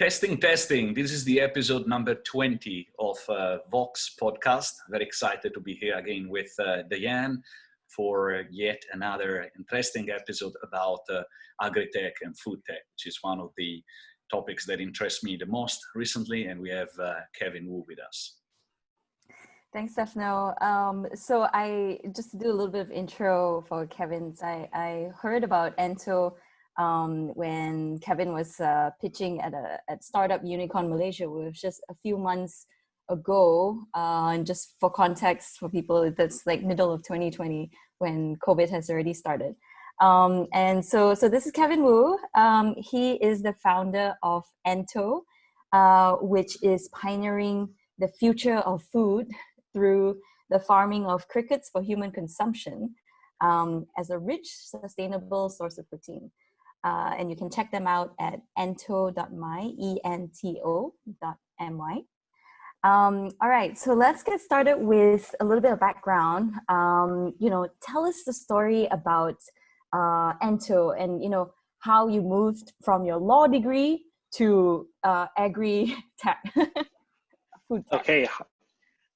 Testing, testing. This is the episode number 20 of VOX podcast. Very excited to be here again with Diane for yet another interesting episode about AgriTech and FoodTech, which is one of the topics that interest me the most recently. And we have Kevin Wu with us. Thanks, Stefano. So I just do a little bit of intro for Kevin. I heard about Ento when Kevin was pitching at Startup Unicorn Malaysia, which was just a few months ago. And just for context for people, that's like middle of 2020 when COVID has already started. And so this is Kevin Wu. He is the founder of Ento, which is pioneering the future of food through the farming of crickets for human consumption as a rich, sustainable source of protein. And you can check them out at ento.my, ento.my. All right, so let's get started with a little bit of background. Tell us the story about Ento and, how you moved from your law degree to AgriTech, food tech. Okay.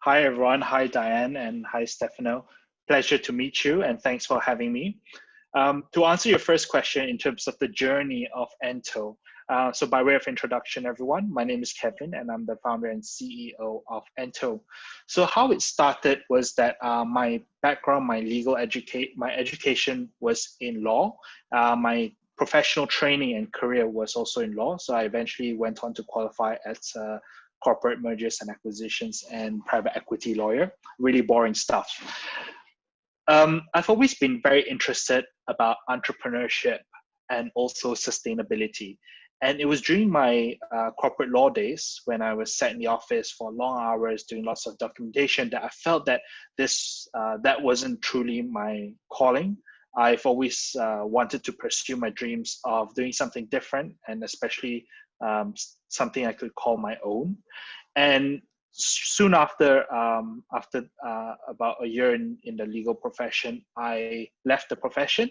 Hi, everyone. Hi, Diane, and hi, Stefano. Pleasure to meet you, and thanks for having me. To answer your first question in terms of the journey of Ento, so by way of introduction, everyone, my name is Kevin, and I'm the founder and CEO of Ento. So how it started was that my background, my education was in law. My professional training and career was also in law. So I eventually went on to qualify as a corporate mergers and acquisitions and private equity lawyer. Really boring stuff. I've always been very interested about entrepreneurship and also sustainability. And it was during my corporate law days when I was sat in the office for long hours doing lots of documentation that I felt that that wasn't truly my calling. I've always wanted to pursue my dreams of doing something different, and especially something I could call my own. And soon after, about a year in the legal profession, I left the profession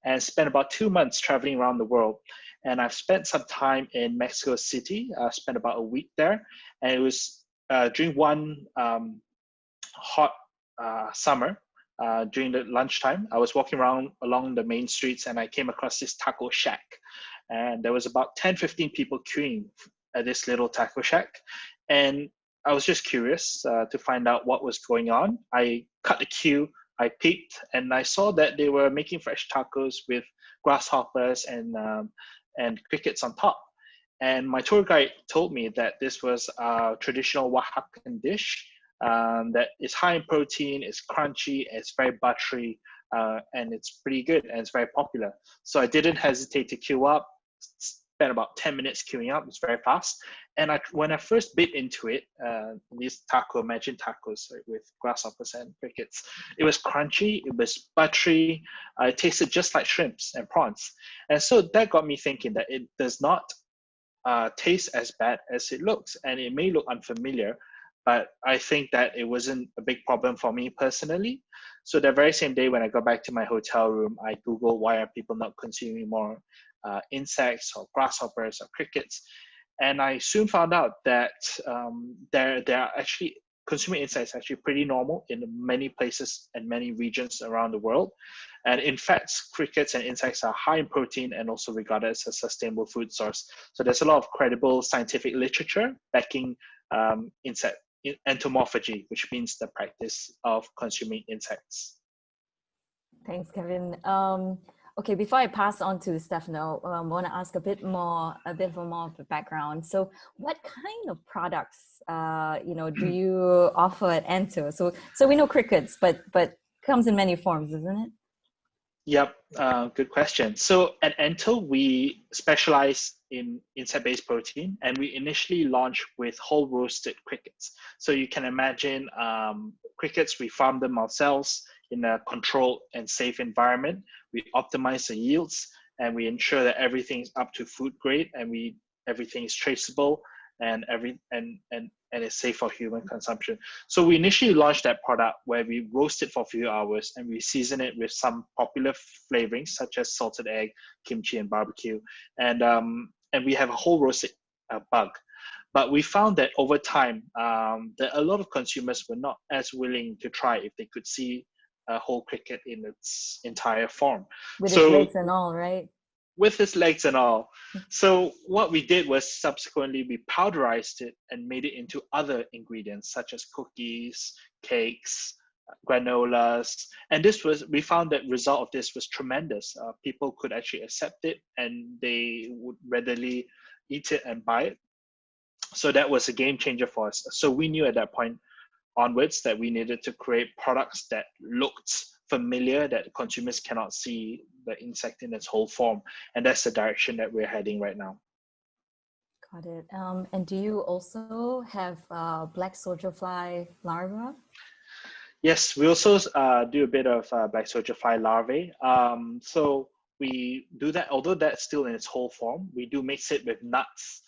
and spent about 2 months traveling around the world. And I've spent some time in Mexico City. I spent about a week there. And it was during one hot summer, during the lunchtime, I was walking around along the main streets and I came across this taco shack. And there was about 10, 15 people queuing at this little taco shack. And I was just curious to find out what was going on. I cut the queue, I peeked, and I saw that they were making fresh tacos with grasshoppers and crickets on top. And my tour guide told me that this was a traditional Oaxacan dish that is high in protein, it's crunchy, it's very buttery, and it's pretty good, and it's very popular. So I didn't hesitate to queue up. Spent about 10 minutes queuing up. It's very fast. And when I first bit into it, these imagine tacos with grasshoppers and crickets, it was crunchy, it was buttery, it tasted just like shrimps and prawns. And so that got me thinking that it does not taste as bad as it looks. And it may look unfamiliar, but I think that it wasn't a big problem for me personally. So the very same day when I got back to my hotel room, I Googled why are people not consuming more insects or grasshoppers or crickets, and I soon found out that there are actually consuming insects actually pretty normal in many places and many regions around the world. And in fact, crickets and insects are high in protein and also regarded as a sustainable food source. So there's a lot of credible scientific literature backing insect entomophagy, which means the practice of consuming insects. Thanks, Kevin. Okay, before I pass on to Stefano, I want to ask a bit more of the background. So, what kind of products, do you offer at Ento? So we know crickets, but comes in many forms, isn't it? Yep, good question. So at Ento, we specialize in insect-based protein, and we initially launched with whole roasted crickets. So you can imagine crickets, we farm them ourselves in a controlled and safe environment. We optimize the yields, and we ensure that everything is up to food grade, and everything is traceable and it's safe for human consumption. So we initially launched that product where we roast it for a few hours and we season it with some popular flavorings such as salted egg, kimchi, and barbecue. And we have a whole roasted bug. But we found that over time, that a lot of consumers were not as willing to try if they could see a whole cricket in its entire form. With its legs and all, right? With its legs and all. So what we did was subsequently we powderized it and made it into other ingredients such as cookies, cakes, granolas, and we found that result of this was tremendous. People could actually accept it and they would readily eat it and buy it. So that was a game changer for us. So we knew at that point onwards that we needed to create products that looked familiar, that consumers cannot see the insect in its whole form. And that's the direction that we're heading right now. Got it. And do you also have black soldier fly larvae? Yes, we also do a bit of black soldier fly larvae. So we do that, although that's still in its whole form, we do mix it with nuts.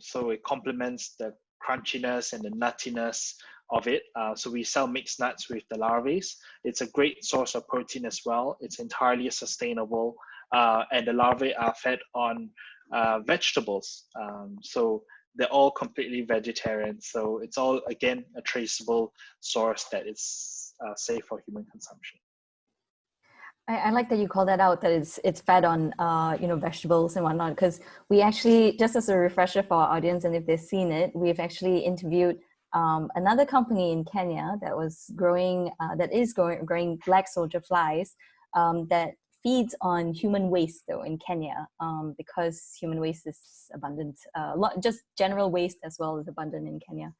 So it complements the crunchiness and the nuttiness of it. So we sell mixed nuts with the larvae. It's a great source of protein as well. It's entirely sustainable. And the larvae are fed on vegetables. So they're all completely vegetarian. So it's all, again, a traceable source that is safe for human consumption. I like that you call that out, that it's fed on vegetables and whatnot, because we actually, just as a refresher for our audience, and if they've seen it, we've actually interviewed another company in Kenya that was growing black soldier flies that feeds on human waste though in Kenya, because human waste is abundant. Just general waste as well is abundant in Kenya.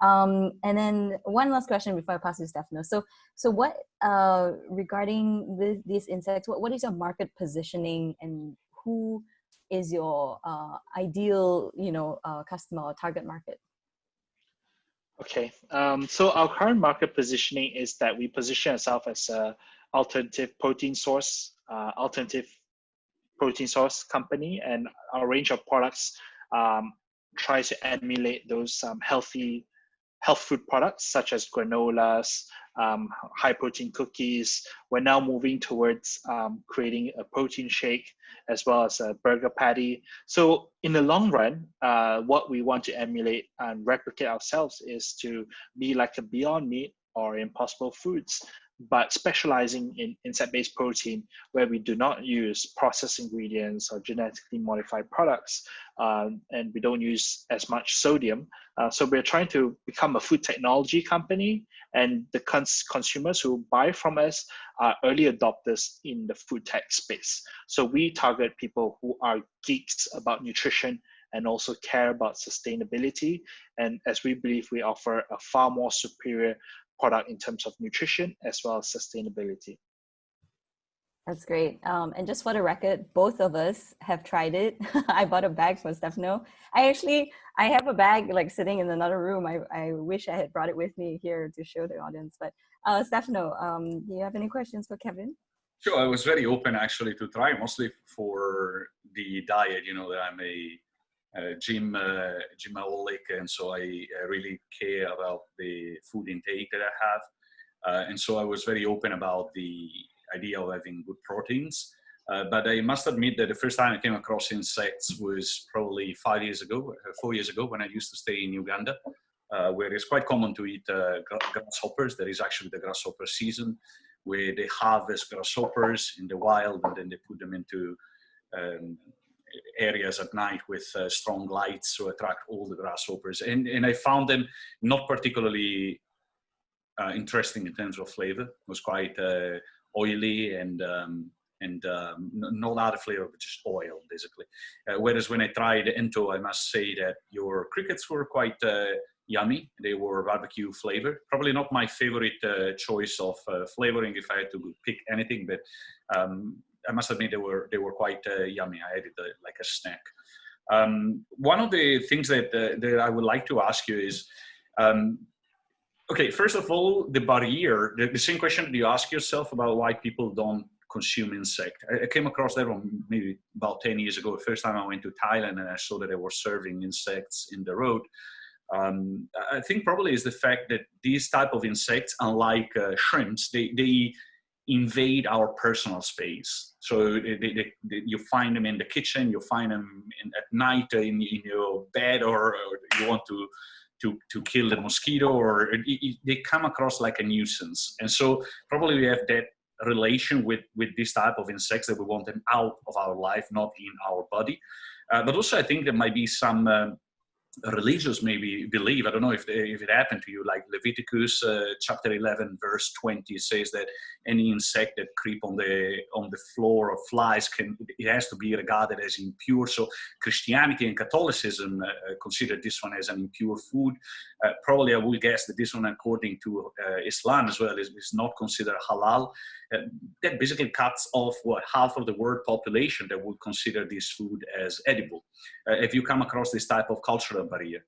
And then one last question before I pass to Stefano. So what regarding these insects, what is your market positioning, and who is your ideal customer or target market? Okay, so our current market positioning is that we position ourselves as a alternative protein source company, and our range of products tries to emulate those health food products such as granolas, high protein cookies. We're now moving towards creating a protein shake as well as a burger patty. So in the long run, what we want to emulate and replicate ourselves is to be like a Beyond Meat or Impossible Foods, but specializing in insect-based protein, where we do not use processed ingredients or genetically modified products, and we don't use as much sodium. So we're trying to become a food technology company, and the consumers who buy from us are early adopters in the food tech space. So we target people who are geeks about nutrition and also care about sustainability. And as we believe we offer a far more superior product in terms of nutrition as well as sustainability. That's great. And just for the record, both of us have tried it. I bought a bag for Stefano. I have a bag like sitting in another room. I wish I had brought it with me here to show the audience. But Stefano, do you have any questions for Kevin? Sure, I was very open actually to try, mostly for the diet. You know that I'm a gymaholic, and so I really care about the food intake that I have, and so I was very open about the idea of having good proteins. But I must admit that the first time I came across insects was probably 4 years ago, when I used to stay in Uganda, where it's quite common to eat grasshoppers. There is actually the grasshopper season, where they harvest grasshoppers in the wild and then they put them into areas at night with strong lights to attract all the grasshoppers. And I found them not particularly interesting in terms of flavor. It was quite oily and no other flavor, but just oil, basically. Whereas when I tried Ento, I must say that your crickets were quite yummy. They were barbecue flavored. Probably not my favorite choice of flavoring if I had to pick anything, but I must admit they were quite yummy. I ate it like a snack. One of the things that I would like to ask you is, okay, first of all, the barrier, the same question that you ask yourself about why people don't consume insect. I came across that one maybe about 10 years ago. The first time I went to Thailand and I saw that they were serving insects in the road. I think probably is the fact that these type of insects, unlike shrimps, they invade our personal space. So you find them in the kitchen, you find them at night in your bed, or you want to kill the mosquito, or they come across like a nuisance. And so probably we have that relation with this type of insects, that we want them out of our life, not in our body. But also I think there might be some religious maybe believe, I don't know if it happened to you, like Leviticus chapter 11 verse 20 says that any insect that creep on the floor or flies, it has to be regarded as impure. So Christianity and Catholicism consider this one as an impure food. Probably I will guess that this one, according to Islam as well, is not considered halal. That basically cuts off half of the world population that would consider this food as edible. Have you come across this type of cultural barrier?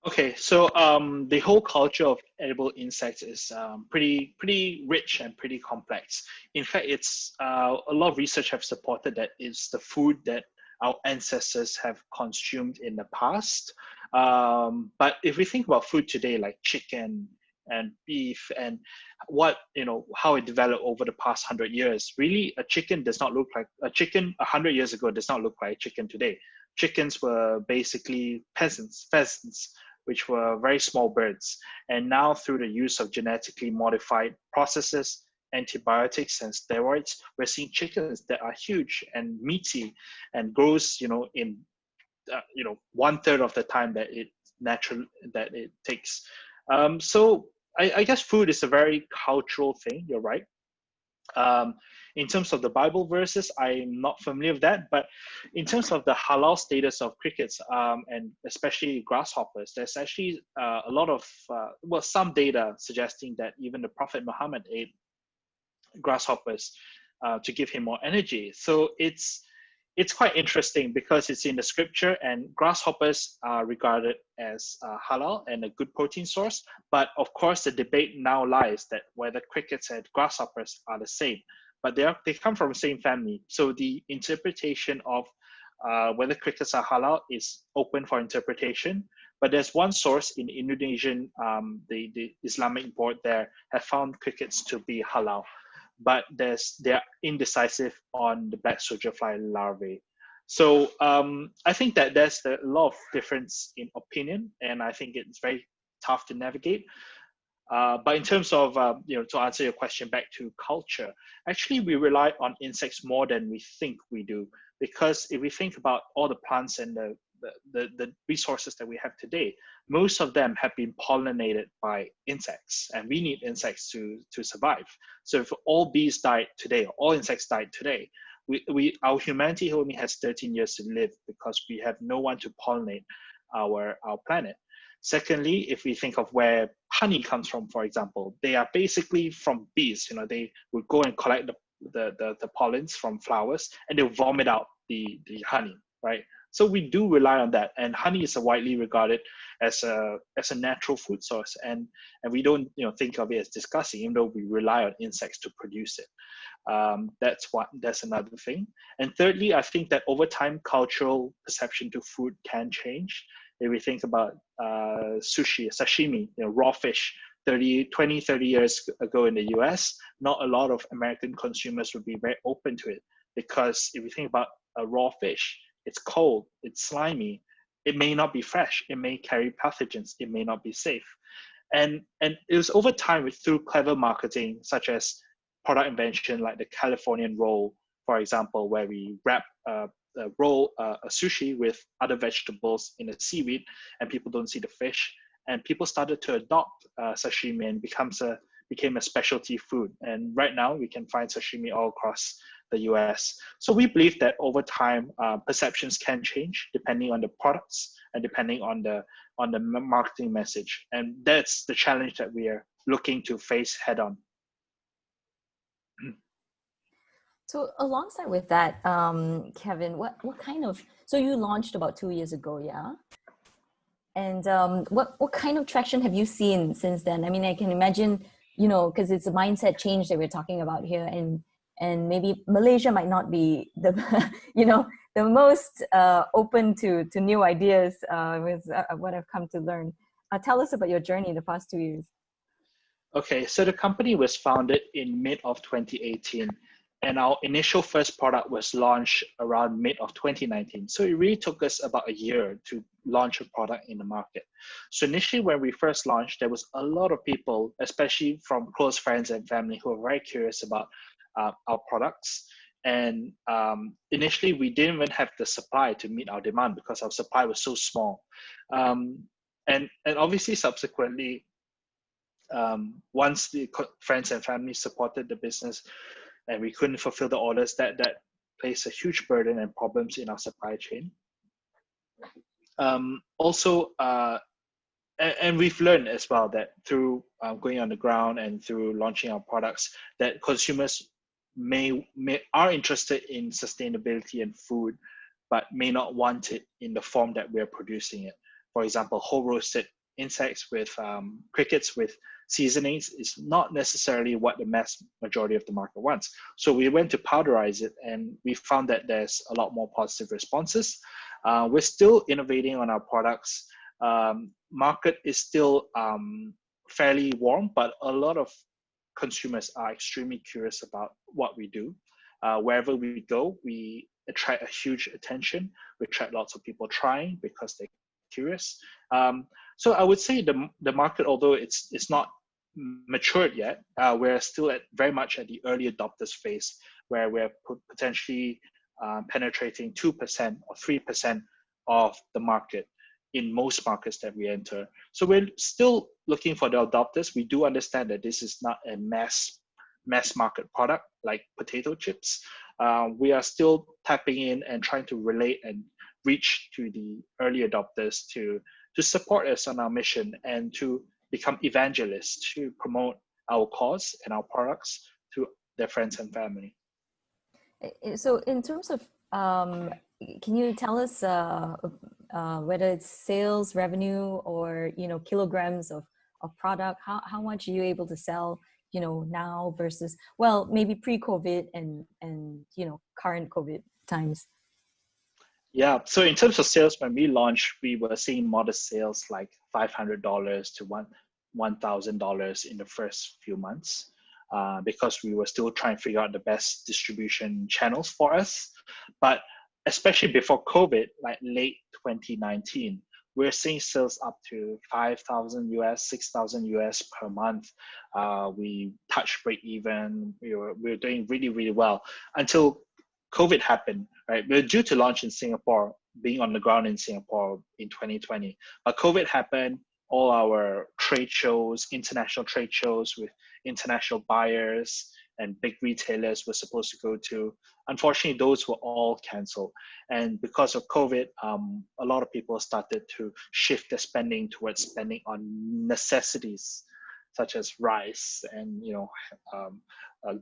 Okay, so the whole culture of edible insects is pretty rich and pretty complex. In fact, it's a lot of research have supported that it's the food that our ancestors have consumed in the past. But if we think about food today, like chicken and beef, and how it developed over the past 100 years, really a chicken does not look like a chicken 100 years ago, does not look like a chicken today. Chickens were basically pheasants, which were very small birds. And now through the use of genetically modified processes, antibiotics and steroids, we're seeing chickens that are huge and meaty and grows, in 1/3 of the time that it takes. So I guess food is a very cultural thing. You're right. In terms of the Bible verses, I'm not familiar with that, but in terms of the halal status of crickets, and especially grasshoppers, there's actually a lot of, some data suggesting that even the Prophet Muhammad ate grasshoppers to give him more energy. So it's quite interesting because it's in the scripture, and grasshoppers are regarded as halal and a good protein source. But of course, the debate now lies that whether crickets and grasshoppers are the same, but they come from the same family. So the interpretation of whether crickets are halal is open for interpretation. But there's one source in Indonesian, the Islamic board there have found crickets to be halal, but they're indecisive on the black soldier fly larvae. So I think that there's a lot of difference in opinion, and I think it's very tough to navigate. But in terms of, to answer your question back to culture, actually we rely on insects more than we think we do, because if we think about all the plants and the resources that we have today, most of them have been pollinated by insects, and we need insects to survive. So if all bees died today, or all insects died today, our humanity only has 13 years to live because we have no one to pollinate our planet. Secondly, if we think of where honey comes from, for example, they are basically from bees. They would go and collect the pollens from flowers, and they'll vomit out the honey, right? So we do rely on that, and honey is widely regarded as a natural food source, and we don't think of it as disgusting, even though we rely on insects to produce it. That's another thing. And thirdly, I think that over time, cultural perception to food can change. If we think about sushi, sashimi, raw fish, 20, 30 years ago in the US, not a lot of American consumers would be very open to it, because if you think about a raw fish, it's cold, it's slimy, it may not be fresh, it may carry pathogens, it may not be safe. And it was over time through clever marketing, such as product invention, like the Californian roll, for example, where we wrap a sushi with other vegetables in a seaweed, and people don't see the fish. And people started to adopt sashimi, and became a specialty food. And right now we can find sashimi all across the US. So we believe that over time, perceptions can change depending on the products and depending on the marketing message. And that's the challenge that we are looking to face head on. So alongside with that, Kevin, what kind of, so you launched about 2 years ago, yeah? And what kind of traction have you seen since then? I mean, I can imagine, because it's a mindset change that we're talking about here, and maybe Malaysia might not be the, the most open to new ideas with what I've come to learn. Tell us about your journey the past 2 years. Okay, so the company was founded in mid of 2018, and our initial first product was launched around mid of 2019. So it really took us about a year to launch a product in the market. So initially, when we first launched, there was a lot of people, especially from close friends and family, who were very curious about our products. And initially, we didn't even have the supply to meet our demand because our supply was so small. And obviously, subsequently, once the friends and family supported the business and we couldn't fulfill the orders, that placed a huge burden and problems in our supply chain. Also, and we've learned as well that through going on the ground and through launching our products, that consumers are interested in sustainability and food, but may not want it in the form that we're producing it. For example, whole roasted insects with crickets with seasonings is not necessarily what the mass majority of the market wants. So we went to powderize it, and we found that there's a lot more positive responses. We're still innovating on our products. Market is still fairly warm, but a lot of consumers are extremely curious about what we do. Wherever we go, we attract a huge attention. We attract lots of people trying because they're curious. So I would say the market, although it's not matured yet, we're still very much at the early adopters phase, where we're potentially penetrating 2% or 3% of the market in most markets that we enter. So we're still looking for the adopters. We do understand that this is not a mass market product like potato chips. We are still tapping in and trying to relate and reach to the early adopters to support us on our mission and to become evangelists to promote our cause and our products to their friends and family. So in terms of, can you tell us whether it's sales revenue or, kilograms of product, how much are you able to sell, now versus, well, maybe pre-COVID and current COVID times? Yeah, so in terms of sales, when we launched, we were seeing modest sales like $500 to $1,000 in the first few months, because we were still trying to figure out the best distribution channels for us. But especially before COVID, like late 2019, we're seeing sales up to 5,000 US, 6,000 US per month. We touched break even. We were doing really, really well until COVID happened, right? We were due to launch in Singapore, being on the ground in Singapore in 2020. But COVID happened. All our trade shows, international trade shows with international buyers and big retailers were supposed to go to. Unfortunately, those were all canceled. And because of COVID, a lot of people started to shift their spending towards spending on necessities, such as rice and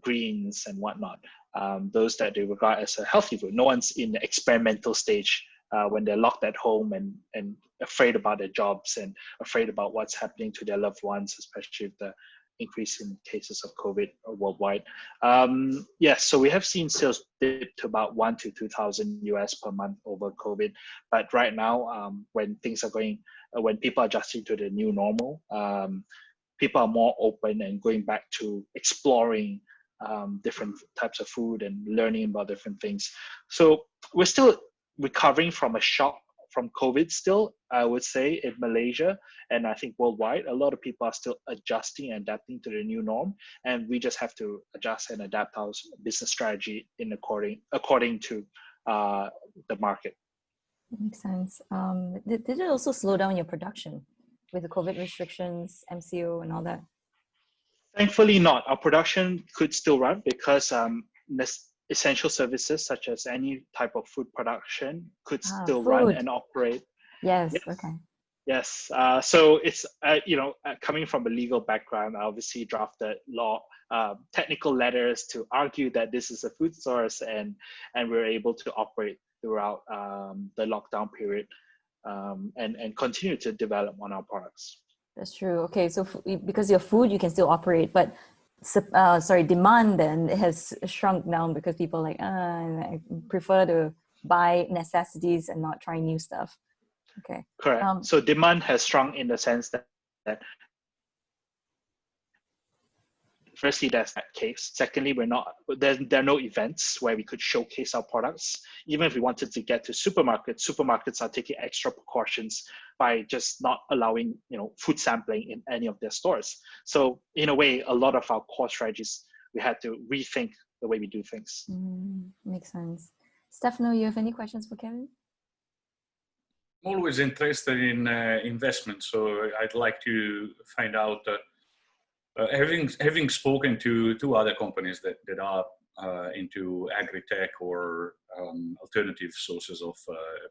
greens and whatnot. Those that they regard as a healthy food. No one's in the experimental stage when they're locked at home and afraid about their jobs and afraid about what's happening to their loved ones, especially with the increase in cases of COVID worldwide. Yes, so we have seen sales dip to about 1,000 to 2,000 US per month over COVID. But right now, when things are when people are adjusting to the new normal, people are more open and going back to exploring different types of food and learning about different things. So we're still recovering from a shock from COVID still, I would say, in Malaysia, and I think worldwide. A lot of people are still adjusting and adapting to the new norm, and we just have to adjust and adapt our business strategy according to the market. Makes sense. Did it also slow down your production with the COVID restrictions, MCO and all that? Thankfully not. Our production could still run because essential services such as any type of food production could still run and operate. Yes. Okay. Yes. So it's, coming from a legal background, I obviously drafted technical letters to argue that this is a food source and we're able to operate throughout the lockdown period and continue to develop on our products. That's true. Okay. So because your food, you can still operate, but demand then has shrunk down because people I prefer to buy necessities and not try new stuff. Okay. Correct. So demand has shrunk in the sense that firstly, there's that case. Secondly, there are no events where we could showcase our products. Even if we wanted to get to supermarkets are taking extra precautions by just not allowing, food sampling in any of their stores. So in a way, a lot of our core strategies, we had to rethink the way we do things. Makes sense. Stefano, you have any questions for Kevin? I'm always interested in investment, so I'd like to find out, having spoken to two other companies that are into AgriTech or alternative sources of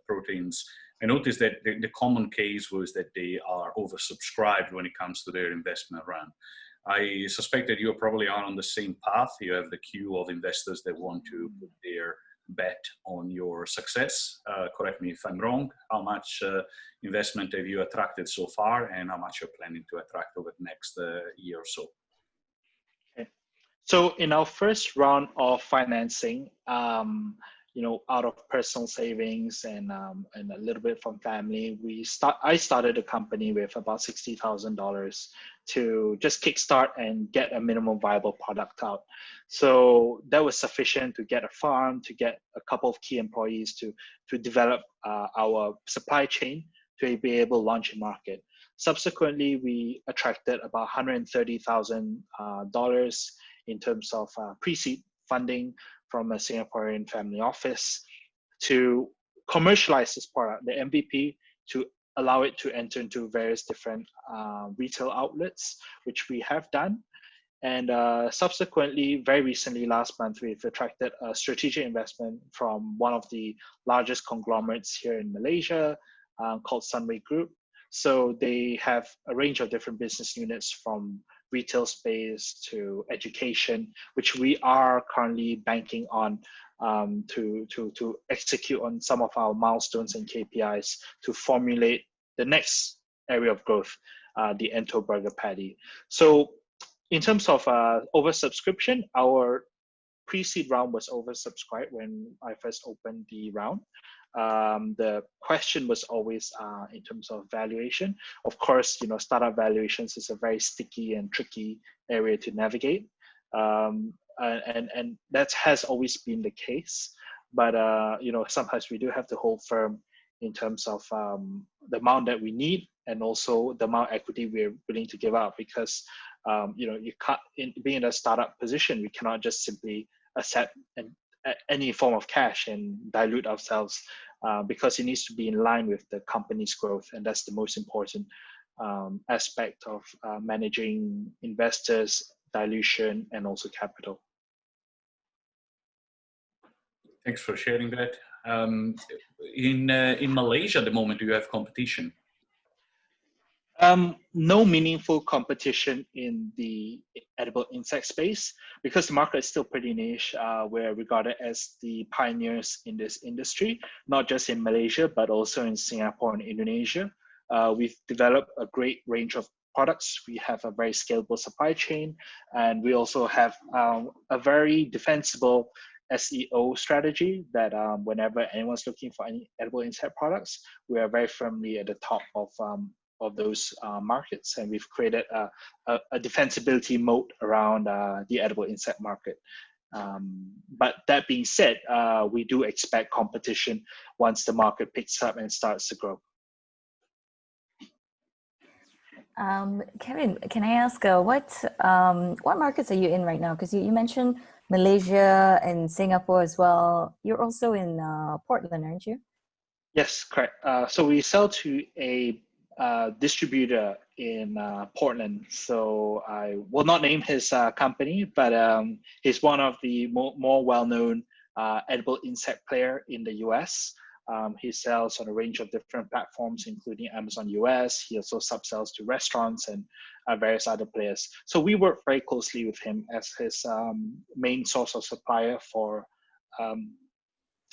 proteins, I noticed that the common case was that they are oversubscribed when it comes to their investment round. I suspect that you probably are on the same path. You have the queue of investors that want to put their bet on your success. Correct me if I'm wrong. How much investment have you attracted so far, and how much you're planning to attract over the next year or so? Okay. So in our first round of financing, out of personal savings and a little bit from family, I started a company with about $60,000 to just kickstart and get a minimum viable product out. So that was sufficient to get a farm, to get a couple of key employees to develop our supply chain to be able to launch a market. Subsequently, we attracted about $130,000 in terms of pre-seed funding from a Singaporean family office to commercialize this product, the MVP, to allow it to enter into various different retail outlets, which we have done. And subsequently, very recently, last month, we've attracted a strategic investment from one of the largest conglomerates here in Malaysia called Sunway Group. So they have a range of different business units from retail space to education, which we are currently banking on to execute on some of our milestones and KPIs to formulate the next area of growth, the Ento burger patty. So in terms of oversubscription, our pre-seed round was oversubscribed when I first opened the round. The question was always in terms of valuation. Of course, startup valuations is a very sticky and tricky area to navigate, and that has always been the case. But sometimes we do have to hold firm in terms of the amount that we need and also the amount of equity we're willing to give out, because you can't, being in a startup position, we cannot just simply accept any form of cash and dilute ourselves, because it needs to be in line with the company's growth, and that's the most important aspect of managing investors, dilution, and also capital. Thanks for sharing that. In Malaysia at the moment, do you have competition? No meaningful competition in the edible insect space, because the market is still pretty niche. We're regarded as the pioneers in this industry, not just in Malaysia, but also in Singapore and Indonesia. We've developed a great range of products. We have a very scalable supply chain, and we also have a very defensible SEO strategy that whenever anyone's looking for any edible insect products, we are very firmly at the top of those markets, and we've created a defensibility moat around the edible insect market. But that being said, we do expect competition once the market picks up and starts to grow. Kevin, can I ask what markets are you in right now? Because you mentioned Malaysia and Singapore as well. You're also in Portland, aren't you? Yes, correct. So we sell to a distributor in Portland. So I will not name his company, but he's one of the more well-known edible insect player in the US. He sells on a range of different platforms, including Amazon US. He also subsells to restaurants and various other players. So we work very closely with him as his main source of supplier for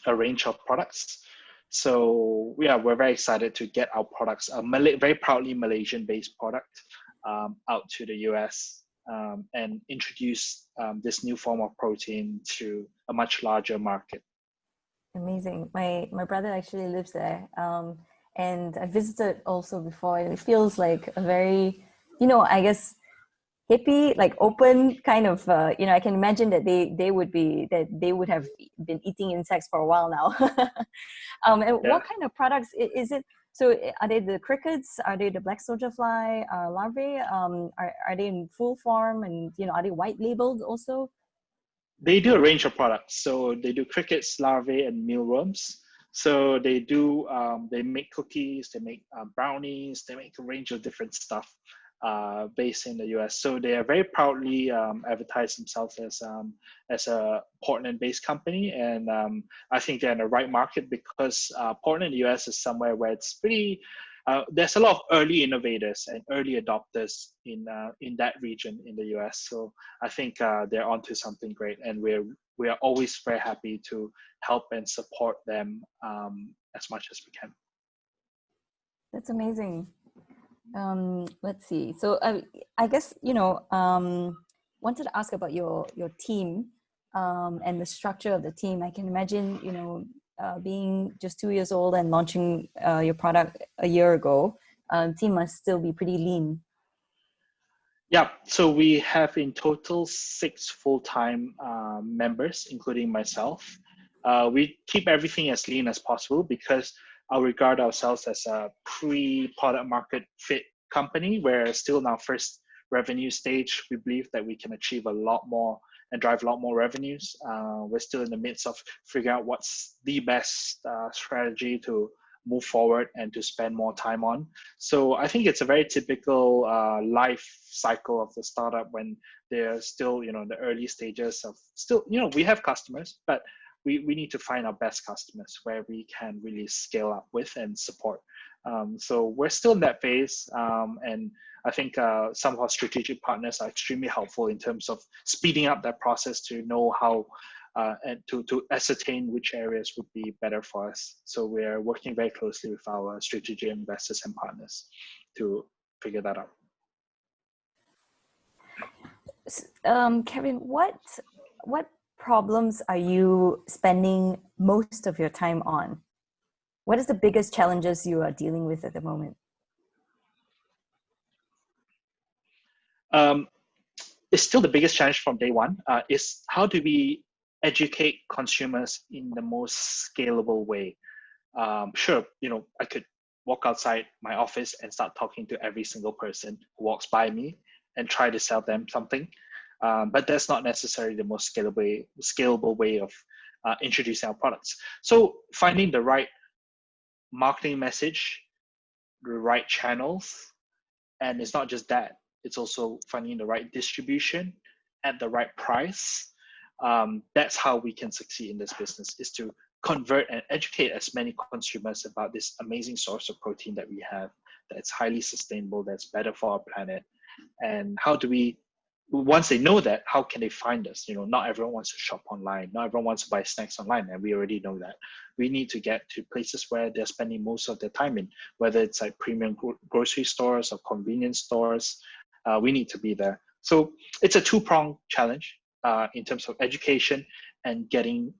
a range of products. So yeah, we're very excited to get our products, a very proudly Malaysian-based product, out to the US and introduce this new form of protein to a much larger market. Amazing. My brother actually lives there, and I visited also before, and it feels like a very, I guess hippie, like open kind of, I can imagine that they would have been eating insects for a while now. And what kind of products is it? So are they the crickets? Are they the black soldier fly larvae? Are they in full form, and are they white labeled also? They do a range of products. So they do crickets, larvae, and mealworms. So they do, they make cookies, they make brownies, they make a range of different stuff based in the US. So they are very proudly advertise themselves as a Portland-based company. And I think they're in the right market because Portland, the US is somewhere where it's pretty, there's a lot of early innovators and early adopters in that region in the US. So I think they're onto something great, and we are always very happy to help and support them as much as we can. That's amazing. Let's see. So I guess wanted to ask about your team and the structure of the team. I can imagine being just 2 years old and launching your product a year ago, team must still be pretty lean. Yeah, so we have in total 6 full-time members, including myself. We keep everything as lean as possible because I regard ourselves as a pre-product market fit company. We're still in our first revenue stage. We believe that we can achieve a lot more and drive a lot more revenues. We're still in the midst of figuring out what's the best strategy to move forward and to spend more time on. So I think it's a very typical life cycle of the startup when they're still, in the early stages of still, we have customers, but we need to find our best customers where we can really scale up with and support. So we're still in that phase. And I think some of our strategic partners are extremely helpful in terms of speeding up that process to know how and to ascertain which areas would be better for us. So we're working very closely with our strategic investors and partners to figure that out. Kevin, what problems are you spending most of your time on? What is the biggest challenges you are dealing with at the moment? It's still the biggest challenge from day one, is how do we educate consumers in the most scalable way? Sure, I could walk outside my office and start talking to every single person who walks by me and try to sell them something. But that's not necessarily the most scalable way of introducing our products. So finding the right marketing message, the right channels, and it's not just that, it's also finding the right distribution at the right price. That's how we can succeed in this business, is to convert and educate as many consumers about this amazing source of protein that we have, that's highly sustainable, that's better for our planet. And how do we, once they know that, how can they find us? Not everyone wants to shop online. Not everyone wants to buy snacks online, and we already know that. We need to get to places where they're spending most of their time in, whether it's like premium grocery stores or convenience stores. We need to be there. So it's a two-pronged challenge in terms of education and getting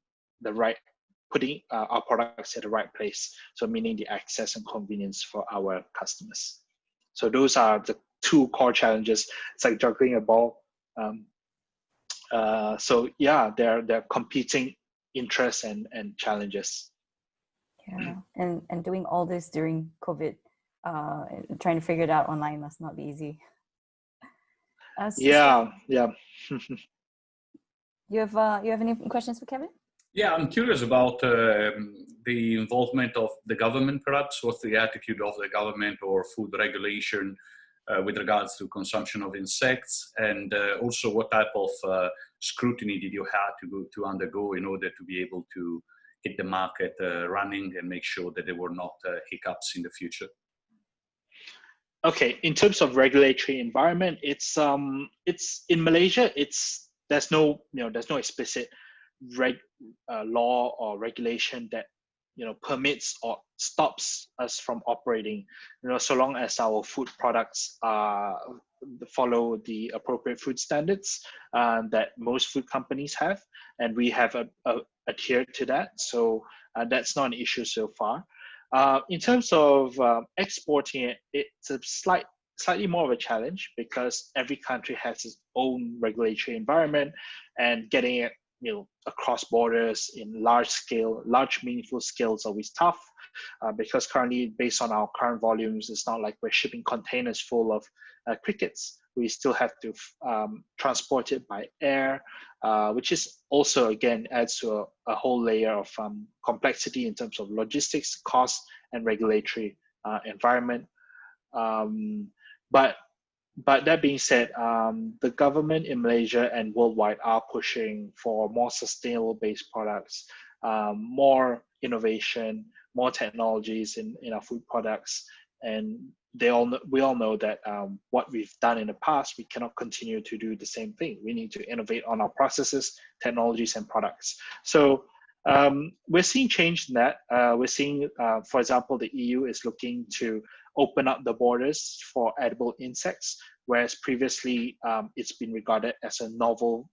putting our products at the right place. So meaning the access and convenience for our customers. So those are the two core challenges. It's like juggling a ball. So yeah, they're competing interests and challenges. Yeah, and doing all this during COVID, trying to figure it out online must not be easy. Yeah. You have any questions for Kevin? Yeah, I'm curious about the involvement of the government, perhaps. What's the attitude of the government or food regulation with regards to consumption of insects, and also what type of scrutiny did you have to undergo in order to be able to get the market running and make sure that there were not hiccups in the future? Okay, in terms of regulatory environment, it's in Malaysia. There's no explicit law or regulation that permits or stops us from operating. So long as our food products follow the appropriate food standards that most food companies have, and we have adhered to that. So that's not an issue so far. In terms of exporting it, it's a slight slightly more of a challenge because every country has its own regulatory environment, and getting it, across borders in large meaningful scale is always tough. Because currently, based on our current volumes, it's not like we're shipping containers full of crickets. We still have to transport it by air, which is also, again, adds to a whole layer of complexity in terms of logistics, cost, and regulatory environment. But that being said, the government in Malaysia and worldwide are pushing for more sustainable based products, more innovation, more technologies in our food products. And we all know that what we've done in the past, we cannot continue to do the same thing. We need to innovate on our processes, technologies, and products. So we're seeing change in that. We're seeing, for example, the EU is looking to open up the borders for edible insects, whereas previously it's been regarded as a novel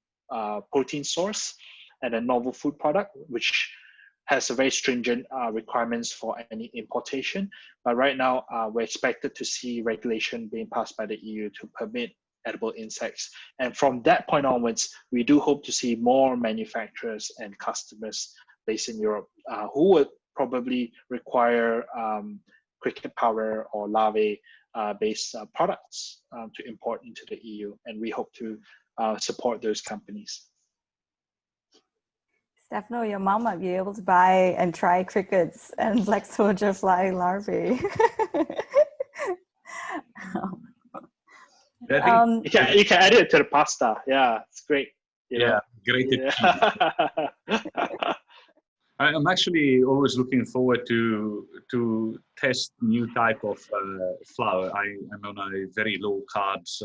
protein source and a novel food product, which has a very stringent requirements for any importation. But right now, we're expected to see regulation being passed by the EU to permit edible insects. And from that point onwards, we do hope to see more manufacturers and customers based in Europe who would probably require cricket powder or larvae based products to import into the EU. And we hope to support those companies. Stefano, your mom might be able to buy and try crickets and black soldier fly larvae. You can add it to the pasta. Yeah, it's great. Great. I'm actually always looking forward to test new type of flour. I'm on a very low carbs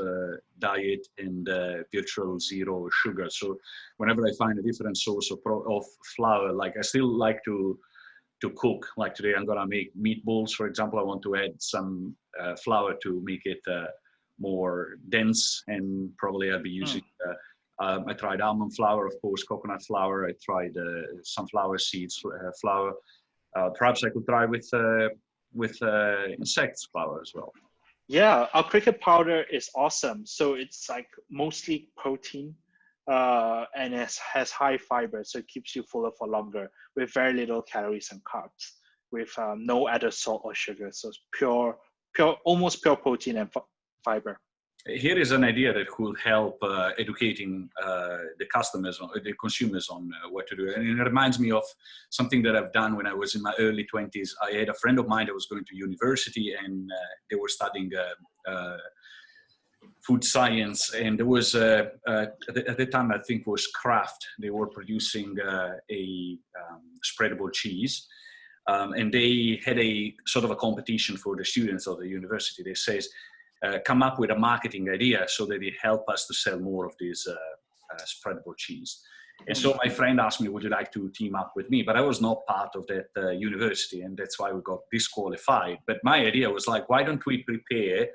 diet and virtual zero sugar. So whenever I find a different source of flour, like I still like to cook. Like today, I'm gonna make meatballs, for example. I want to add some flour to make it more dense, and probably I'll be using. I tried almond flour, of course, coconut flour. I tried sunflower seeds flour. Perhaps I could try with insects flour as well. Yeah, our cricket powder is awesome. So it's like mostly protein and it has high fiber, so it keeps you fuller for longer with very little calories and carbs, with no added salt or sugar. So it's pure, almost pure protein and fiber. Here is an idea that could help educating the customers, the consumers on what to do. And it reminds me of something that I've done when I was in my early 20s. I had a friend of mine that was going to university, and they were studying food science. And there was, at the time, I think it was Kraft. They were producing a spreadable cheese. And they had a sort of a competition for the students of the university. They says, come up with a marketing idea so that it help us to sell more of this spreadable cheese. And so my friend asked me, would you like to team up with me? But I was not part of that university, and that's why we got disqualified. But my idea was like, why don't we prepare,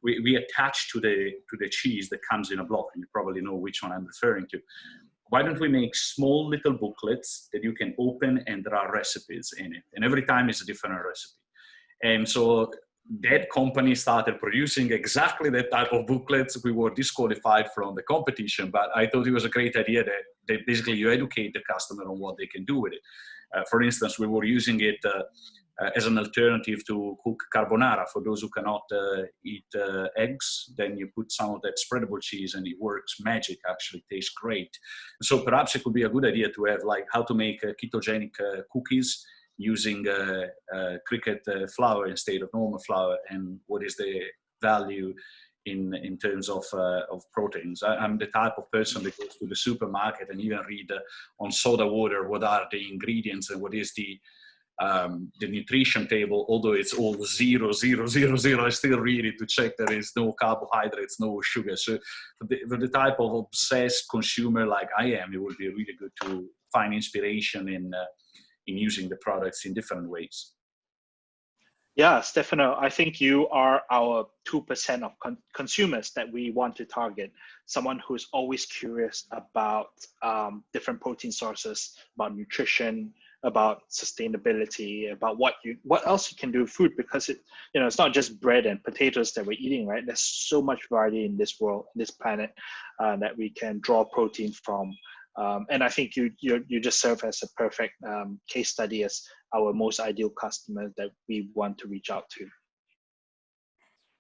we attach to the cheese that comes in a block, and you probably know which one I'm referring to. Why don't we make small little booklets that you can open, and there are recipes in it, and every time is a different recipe. And so that company started producing exactly that type of booklets. We were disqualified from the competition, but I thought it was a great idea that basically you educate the customer on what they can do with it. For instance, we were using it as an alternative to cook carbonara. For those who cannot eat eggs, then you put some of that spreadable cheese and it works magic, actually tastes great. So perhaps it could be a good idea to have like how to make ketogenic cookies using cricket flour instead of normal flour, and what is the value in terms of proteins. I'm the type of person that goes to the supermarket and even read on soda water what are the ingredients and what is the nutrition table. Although it's all 0, 0, 0, 0, I still read it to check there is no carbohydrates, no sugar. So for the type of obsessed consumer like I am, it would be really good to find inspiration in using the products in different ways. Yeah, Stefano, I think you are our 2% of consumers that we want to target. Someone who's always curious about different protein sources, about nutrition, about sustainability, about what else you can do with food, because it's not just bread and potatoes that we're eating, right? There's so much variety in this world, this planet, that we can draw protein from. And I think you just serve as a perfect case study as our most ideal customer that we want to reach out to.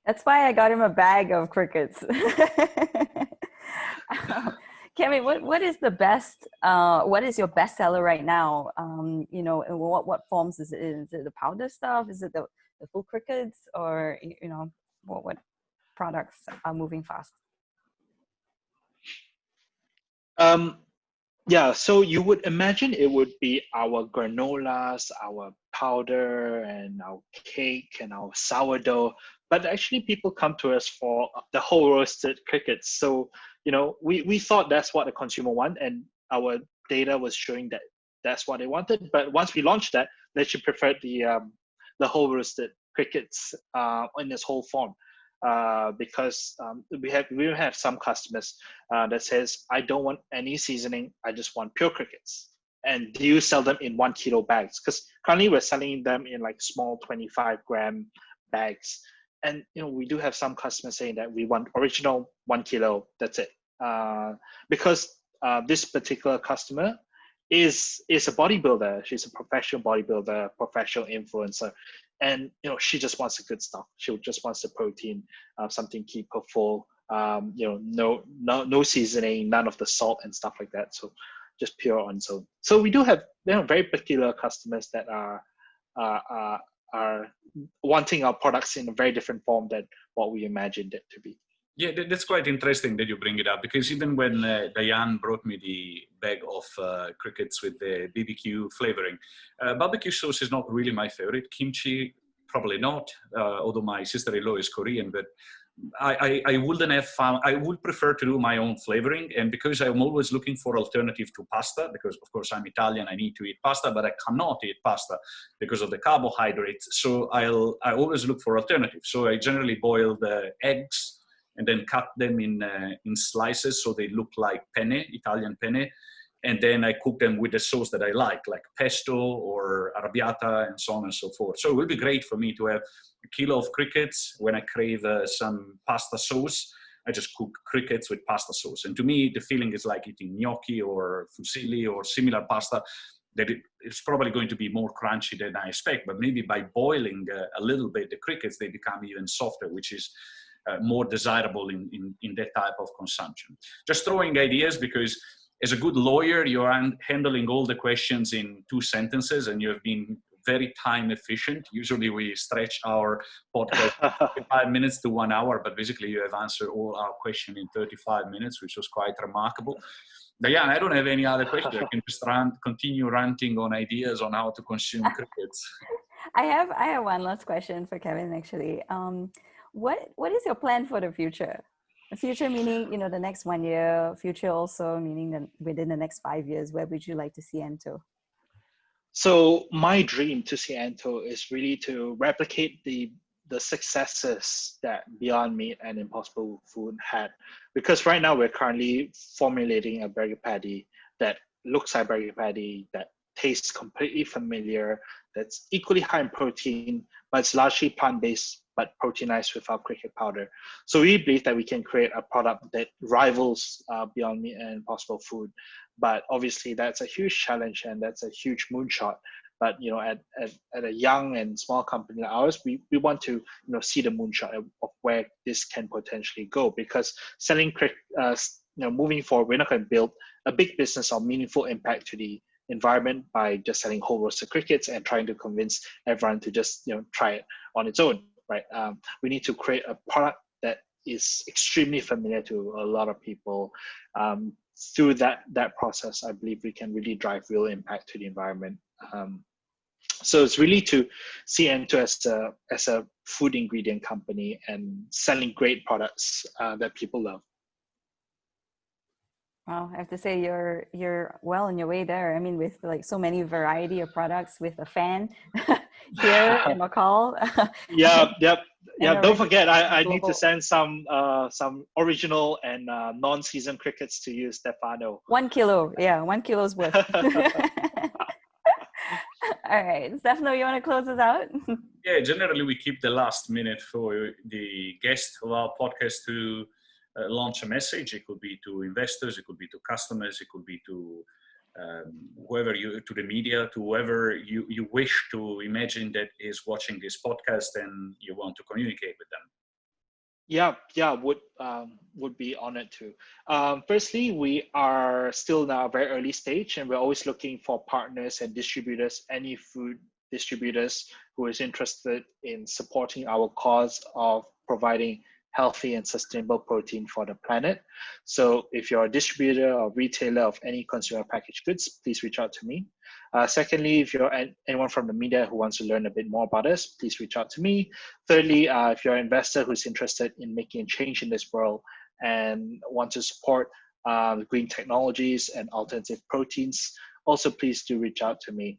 That's why I got him a bag of crickets. Kevin, what is the best? What is your best seller right now? What forms is it? Is it the powder stuff? Is it the full crickets, or what products are moving fast? Yeah, so you would imagine it would be our granolas, our powder, and our cake and our sourdough. But actually, people come to us for the whole roasted crickets. So, we thought that's what the consumer want, and our data was showing that that's what they wanted. But once we launched that, they actually preferred the whole roasted crickets in this whole form. Because we have some customers that says, I don't want any seasoning, I just want pure crickets. And do you sell them in 1 kilo bags? Because currently we're selling them in like small 25-gram bags. And we do have some customers saying that we want original 1 kilo, that's it. Because this particular customer is a bodybuilder. She's a professional bodybuilder, professional influencer. And she just wants the good stuff. She just wants the protein, something keep her full. No seasoning, none of the salt and stuff like that. So just pure on so. So we do have very particular customers that are wanting our products in a very different form than what we imagined it to be. Yeah, that's quite interesting that you bring it up, because even when Diane brought me the bag of crickets with the BBQ flavoring, barbecue sauce is not really my favorite. Kimchi, probably not, although my sister-in-law is Korean, but I wouldn't have found, I would prefer to do my own flavoring. And because I'm always looking for alternative to pasta, because of course I'm Italian, I need to eat pasta, but I cannot eat pasta because of the carbohydrates. So I always look for alternatives. So I generally boil the eggs and then cut them in slices so they look like penne, Italian penne. And then I cook them with the sauce that I like pesto or arrabbiata and so on and so forth. So it will be great for me to have a kilo of crickets. When I crave some pasta sauce, I just cook crickets with pasta sauce. And to me, the feeling is like eating gnocchi or fusilli or similar pasta, that it's probably going to be more crunchy than I expect. But maybe by boiling a little bit, the crickets, they become even softer, which is more desirable in that type of consumption. Just throwing ideas, because as a good lawyer, you're handling all the questions in 2 sentences, and you have been very time efficient. Usually we stretch our podcast 5 minutes to 1 hour, but basically you have answered all our questions in 35 minutes, which was quite remarkable. Diane, I don't have any other questions. I can just continue ranting on ideas on how to consume crickets. I have one last question for Kevin, actually. What is your plan for the future? The future meaning, the next 1 year, future also meaning that within the next 5 years, where would you like to see Ento? So my dream to see Ento is really to replicate the successes that Beyond Meat and Impossible Food had. Because right now we're currently formulating a burger patty that looks like burger patty, that tastes completely familiar, that's equally high in protein, but it's largely plant-based, but proteinized with our cricket powder. So we believe that we can create a product that rivals Beyond Meat and Impossible Food. But obviously that's a huge challenge and that's a huge moonshot. But at a young and small company like ours, we want to see the moonshot of where this can potentially go. Because selling moving forward, we're not going to build a big business or meaningful impact to the environment by just selling whole roasted crickets and trying to convince everyone to just try it on its own. Right? We need to create a product that is extremely familiar to a lot of people. Through that process, I believe we can really drive real impact to the environment. So it's really to see Ento as a food ingredient company and selling great products that people love. Well, I have to say you're well on your way there. I mean, with like so many variety of products, with a fan here in McCall. Yep. Don't forget, I need to send some original and non-seasoned crickets to you, Stefano. 1 kilo, yeah, 1 kilo's worth. All right, Stefano, you want to close us out? Yeah, generally we keep the last minute for the guest of our podcast to launch a message. It could be to investors, it could be to customers, it could be to whoever to the media, to whoever you wish to imagine that is watching this podcast and you want to communicate with them. Yeah, would be honored to. Firstly, we are still now a very early stage, and we're always looking for partners and distributors, any food distributors who is interested in supporting our cause of providing healthy and sustainable protein for the planet. So if you're a distributor or retailer of any consumer packaged goods, please reach out to me. Secondly, if you're anyone from the media who wants to learn a bit more about us, please reach out to me. Thirdly, if you're an investor who's interested in making a change in this world and want to support green technologies and alternative proteins, also please do reach out to me.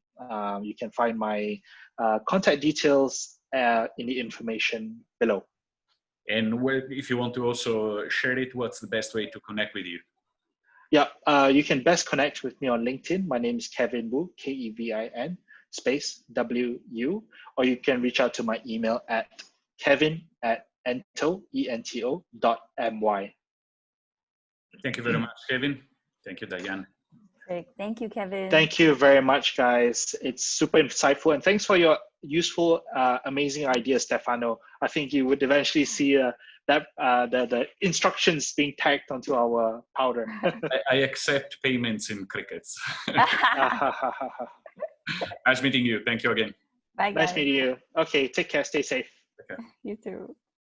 You can find my contact details in the information below. And if you want to also share it, what's the best way to connect with you? Yeah, you can best connect with me on LinkedIn. My name is Kevin Wu, Kevin space WU, or you can reach out to my email at kevin@ento.my. Thank you very much, Kevin. Thank you, Diane. Great. Thank you, Kevin. Thank you very much, guys. It's super insightful, and thanks for your useful, amazing ideas, Stefano. I think you would eventually see that the instructions being tagged onto our powder. I accept payments in crickets. Nice meeting you. Thank you again. Bye, guys. Nice meeting you. Okay, take care. Stay safe. Okay. You too.